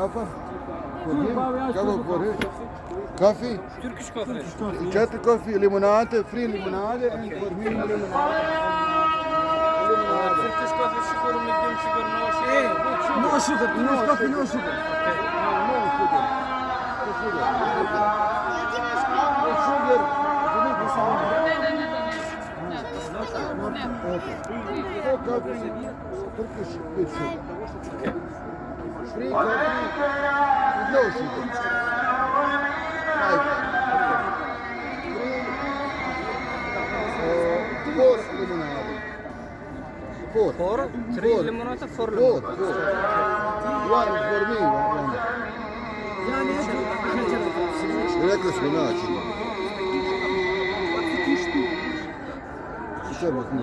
Kafa? Kako kore? Kafi? Turkish coffee. 4 koffie, limonade, free limonade en voor mij limonade. Turkish coffee, sugar, medium sugar, no sugar. No sugar, Turkish coffee, no sugar. No sugar. No sugar. No sugar. Okay. No coffee, Turkish with sugar. Free coffee with no sugar. 5. Four limonade. Four. 3 limonata, 4 limonata. Four. One for me. One. Rekli smo naći. Što bih mi?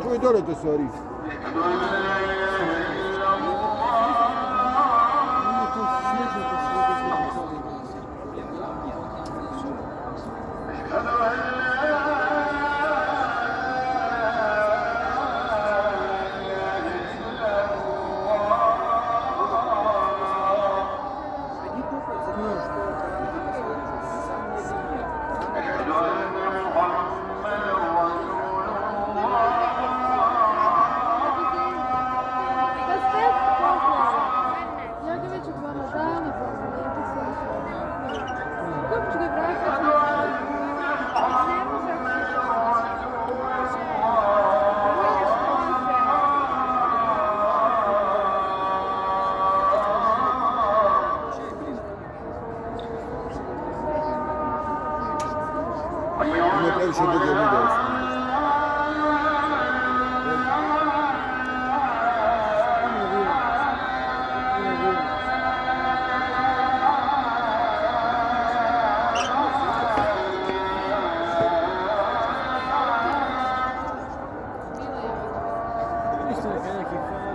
Čuj dole to stvari. Не previše dugo video. Isto je neki